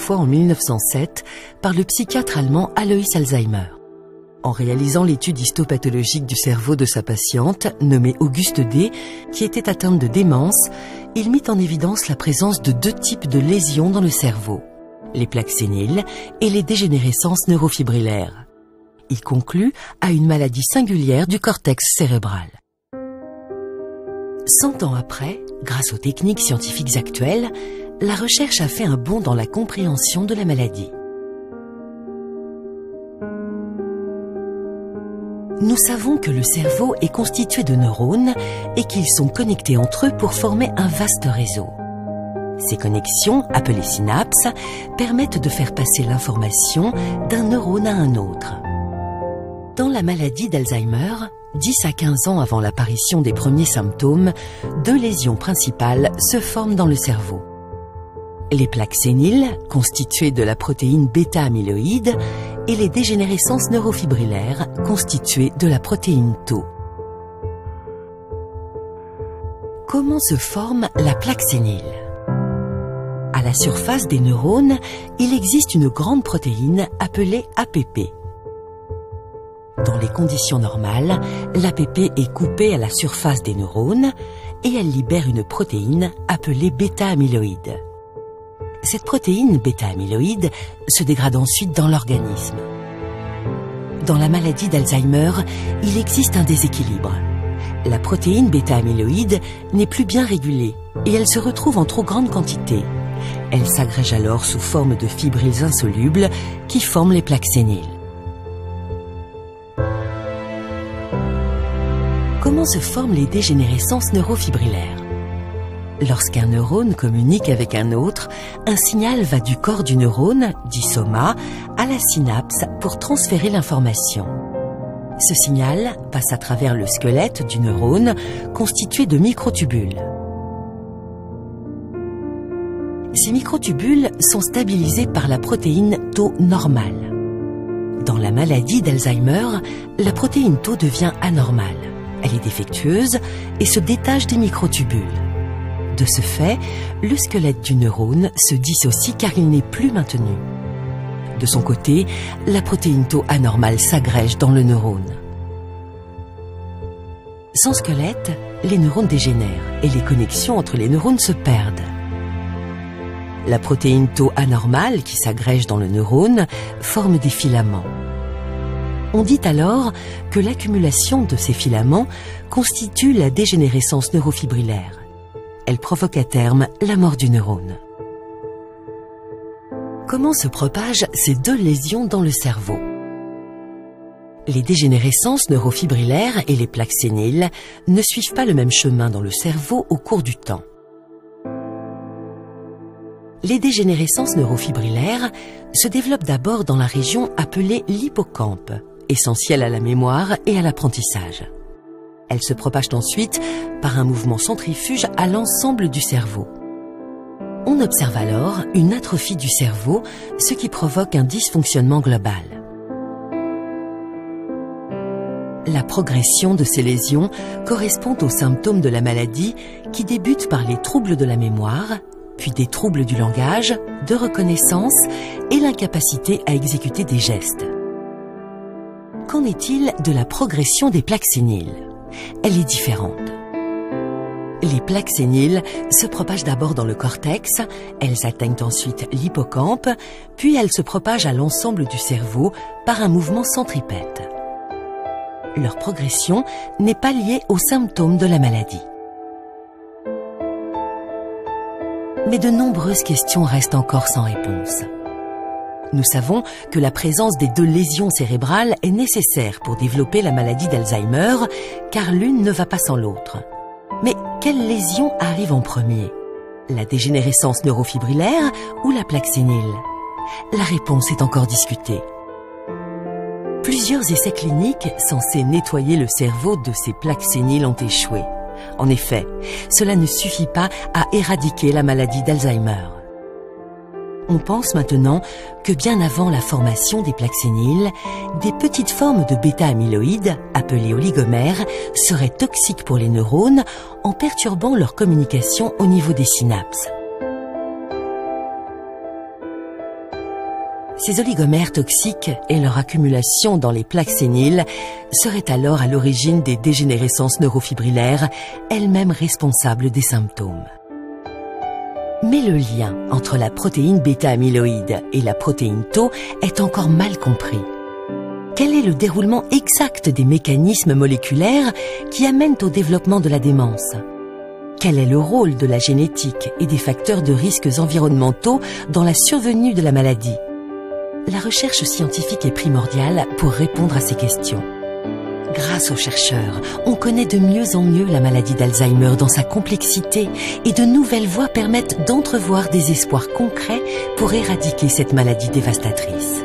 fois en 1907 par le psychiatre allemand Alois Alzheimer. En réalisant l'étude histopathologique du cerveau de sa patiente, nommée Auguste D, qui était atteinte de démence, il mit en évidence la présence de deux types de lésions dans le cerveau, les plaques séniles et les dégénérescences neurofibrillaires. Il conclut à une maladie singulière du cortex cérébral. 100 ans après, grâce aux techniques scientifiques actuelles, la recherche a fait un bond dans la compréhension de la maladie. Nous savons que le cerveau est constitué de neurones et qu'ils sont connectés entre eux pour former un vaste réseau. Ces connexions, appelées synapses, permettent de faire passer l'information d'un neurone à un autre. Dans la maladie d'Alzheimer, 10 à 15 ans avant l'apparition des premiers symptômes, deux lésions principales se forment dans le cerveau. Les plaques séniles, constituées de la protéine bêta-amyloïde, et les dégénérescences neurofibrillaires, constituées de la protéine tau. Comment se forme la plaque sénile? À la surface des neurones, il existe une grande protéine appelée APP. Dans les conditions normales, l'APP est coupée à la surface des neurones et elle libère une protéine appelée bêta-amyloïde. Cette protéine bêta-amyloïde se dégrade ensuite dans l'organisme. Dans la maladie d'Alzheimer, il existe un déséquilibre. La protéine bêta-amyloïde n'est plus bien régulée et elle se retrouve en trop grande quantité. Elle s'agrège alors sous forme de fibrils insolubles qui forment les plaques séniles. Comment se forment les dégénérescences neurofibrillaires? Lorsqu'un neurone communique avec un autre, un signal va du corps du neurone, dit soma, à la synapse pour transférer l'information. Ce signal passe à travers le squelette du neurone, constitué de microtubules. Ces microtubules sont stabilisés par la protéine tau normale. Dans la maladie d'Alzheimer, la protéine tau devient anormale. Elle est défectueuse et se détache des microtubules. De ce fait, le squelette du neurone se dissocie car il n'est plus maintenu. De son côté, la protéine tau anormale s'agrège dans le neurone. Sans squelette, les neurones dégénèrent et les connexions entre les neurones se perdent. La protéine tau anormale qui s'agrège dans le neurone forme des filaments. On dit alors que l'accumulation de ces filaments constitue la dégénérescence neurofibrillaire. Elle provoque à terme la mort du neurone. Comment se propagent ces deux lésions dans le cerveau? Les dégénérescences neurofibrillaires et les plaques séniles ne suivent pas le même chemin dans le cerveau au cours du temps. Les dégénérescences neurofibrillaires se développent d'abord dans la région appelée l'hippocampe, essentielle à la mémoire et à l'apprentissage. Elles se propagent ensuite par un mouvement centrifuge à l'ensemble du cerveau. On observe alors une atrophie du cerveau, ce qui provoque un dysfonctionnement global. La progression de ces lésions correspond aux symptômes de la maladie qui débutent par les troubles de la mémoire, puis des troubles du langage, de reconnaissance et l'incapacité à exécuter des gestes. Qu'en est-il de la progression des plaques séniles? Elle est différente. Les plaques séniles se propagent d'abord dans le cortex, elles atteignent ensuite l'hippocampe, puis elles se propagent à l'ensemble du cerveau par un mouvement centripète. Leur progression n'est pas liée aux symptômes de la maladie. Mais de nombreuses questions restent encore sans réponse. Nous savons que la présence des deux lésions cérébrales est nécessaire pour développer la maladie d'Alzheimer, car l'une ne va pas sans l'autre. Mais quelle lésion arrive en premier? La dégénérescence neurofibrillaire ou la plaque sénile? La réponse est encore discutée. Plusieurs essais cliniques censés nettoyer le cerveau de ces plaques séniles ont échoué. En effet, cela ne suffit pas à éradiquer la maladie d'Alzheimer. On pense maintenant que bien avant la formation des plaques séniles, des petites formes de bêta-amyloïdes, appelées oligomères, seraient toxiques pour les neurones en perturbant leur communication au niveau des synapses. Ces oligomères toxiques et leur accumulation dans les plaques séniles seraient alors à l'origine des dégénérescences neurofibrillaires, elles-mêmes responsables des symptômes. Mais le lien entre la protéine bêta-amyloïde et la protéine Tau est encore mal compris. Quel est le déroulement exact des mécanismes moléculaires qui amènent au développement de la démence? Quel est le rôle de la génétique et des facteurs de risques environnementaux dans la survenue de la maladie? La recherche scientifique est primordiale pour répondre à ces questions. Grâce aux chercheurs, on connaît de mieux en mieux la maladie d'Alzheimer dans sa complexité et de nouvelles voies permettent d'entrevoir des espoirs concrets pour éradiquer cette maladie dévastatrice.